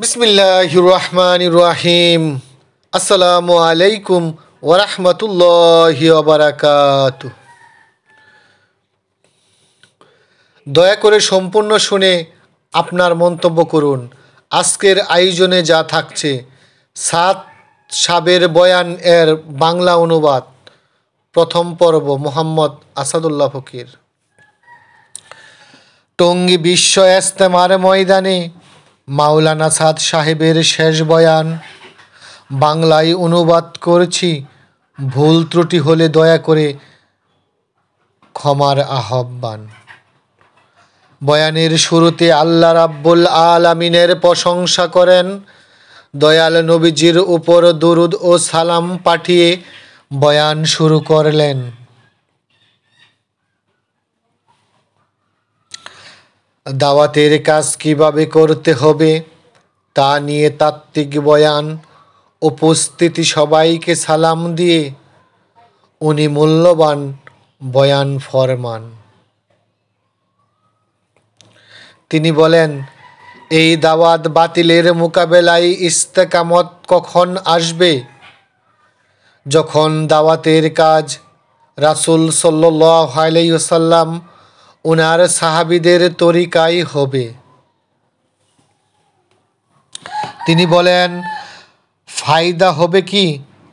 বিসমিল্লাহির রহমানির রহিম। আসসালামু আলাইকুম ওরহমতুল্লাহি ওয়াবারাকাতুহু। দয়া করে সম্পূর্ণ শুনে আপনার মন্তব্য করুন। আজকের আয়োজনে যা থাকছে: সাত সাবের বয়ান এর বাংলা অনুবাদ। প্রথম পর্ব, মোহাম্মদ আসাদুল্লাহ ফকির। টঙ্গী বিশ্ব ইজতেমার ময়দানে মাওলানা সাদ সাহেবের শেষ বয়ান বাংলায় অনুবাদ করছি। ভুল ত্রুটি হলে দয়া করে ক্ষমার আহ্বান। বয়ানের শুরুতে আল্লাহ রাব্বুল আলামিনের প্রশংসা করেন, দয়াল নবীজির উপর দরুদ ও সালাম পাঠিয়ে বয়ান শুরু করলেন। দাওয়াতের কাজ কিভাবে করতে হবে তা নিয়ে তাত্ত্বিক বয়ান। উপস্থিতি সবাইকে সালাম দিয়ে উনি মূল্যবান বয়ান ফরমান। তিনি বলেন, এই দাওয়াত বাতিলের মোকাবেলায় ইস্তেকামত কখন আসবে? যখন দাওয়াতের কাজ রাসূল সাল্লাল্লাহু আলাইহি ওয়াসাল্লাম উনার সাহাবীদের তরিকায় হবে। তিনি বলেন, ফায়দা হবে কি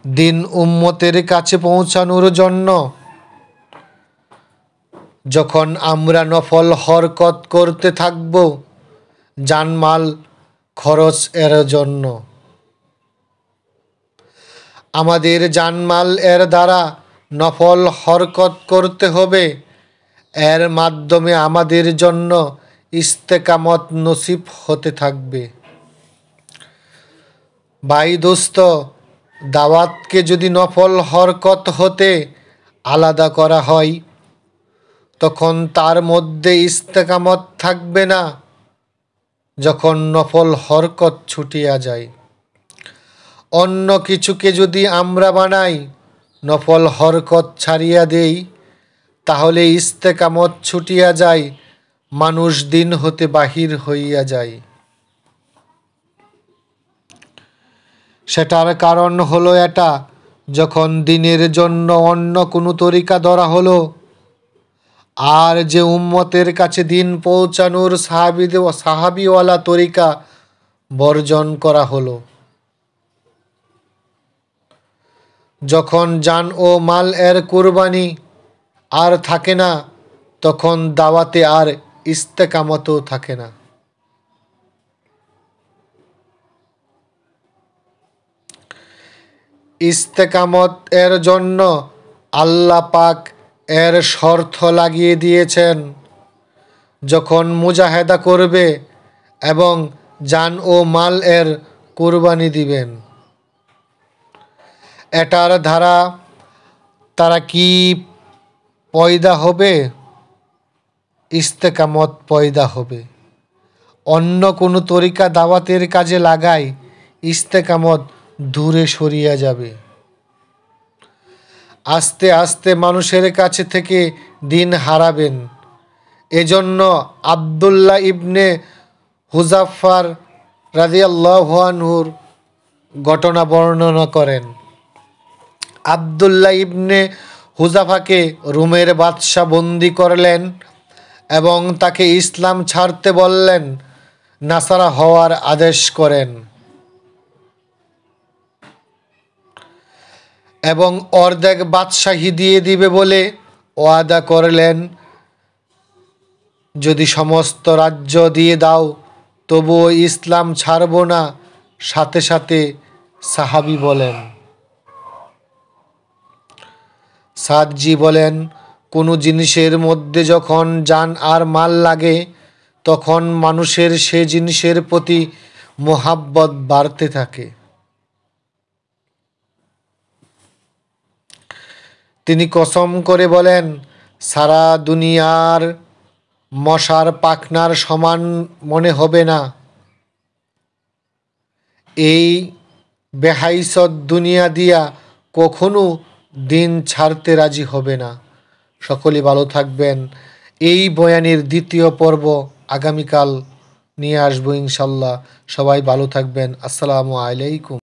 দিন উম্মতের কাছে পৌঁছানোর জন্য? যখন আমরা নফল হরকত করতে থাকব জানমাল খরচ এর জন্য। আমাদের জানমাল এর দ্বারা নফল হরকত করতে হবে, এর মাধ্যমে আমাদের জন্য ইস্তেকামত নসিব হতে থাকবে। ভাই দোস্ত, দাওয়াতকে যদি নফল হরকত হতে আলাদা করা হয় তখন তার মধ্যে ইস্তেকামত থাকবে না। যখন নফল হরকত ছুটিয়া যায়, অন্য কিছুকে যদি আমরা বানাই, নফল হরকত ছাড়িয়া দেই, তাহলে ইস্তেকামত ছুটিয়া যায়, মানুষ দিন হতে বাহির হইয়া যায়। সেটার কারণ হলো এটা, যখন দিনের জন্য অন্য কোনো তরিকা ধরা হলো আর যে উম্মতের কাছে দিন পৌঁছানোর সাহাবিওয়ালা তরিকা বর্জন করা হলো। যখন জান ও মাল এর কুরবানি আর থাকে না, তখন দাওয়াতে আর ইস্তেকামতও থাকে না। ইস্তেকামত এর জন্য আল্লাহ পাক এর শর্ত লাগিয়ে দিয়েছেন। যখন মুজাহেদা করবে এবং জান ও মাল এর কুরবানি দিবেন, এটার দ্বারা তারা কি পয়দা হবে? ইস্তেকামত পয়দা হবে। অন্য কোনো তরিকা দাওয়াতের কাজে লাগায় ইস্তেকামত দূরে সরিয়া যাবে। আস্তে আস্তে মানুষের কাছে থেকে দিন হারাবেন। এজন্য আব্দুল্লাহ ইবনে হুযাফার রাদিয়াল্লাহু আনহুর ঘটনা বর্ণনা করেন। আব্দুল্লাহ ইবনে হুযাফাকে রোমের বাদশাহ বন্দী করলেন এবং তাকে ইসলাম ছাড়তে বললেন, নাসারা হওয়ার আদেশ করেন এবং অর্ধেক বাদশাহী দিয়ে দিবে বলে ওয়াদা করলেন। যদি সমস্ত রাজ্য দিয়ে দাও তবুও ইসলাম ছাড়ব না। সাথে সাথে সাহাবী বলেন, সাদজি বলেন, কোনো জিনিসের মধ্যে যখন জান আর মাল লাগে তখন মানুষের সে জিনিসের প্রতি মোহাব্বত বাড়তে থাকে। তিনি কসম করে বলেন, সারা দুনিয়ার মশার পাখনার সমান মনে হবে না। এই বেহাইসত দুনিয়া দিয়া কখনো দিন ছাড়তে রাজি হবে না। সকলে ভালো থাকবেন। এই বয়ানের দ্বিতীয় পর্ব আগামীকাল নিয়ে আসবো ইনশাল্লাহ। সবাই ভালো থাকবেন। আসসালামু আলাইকুম।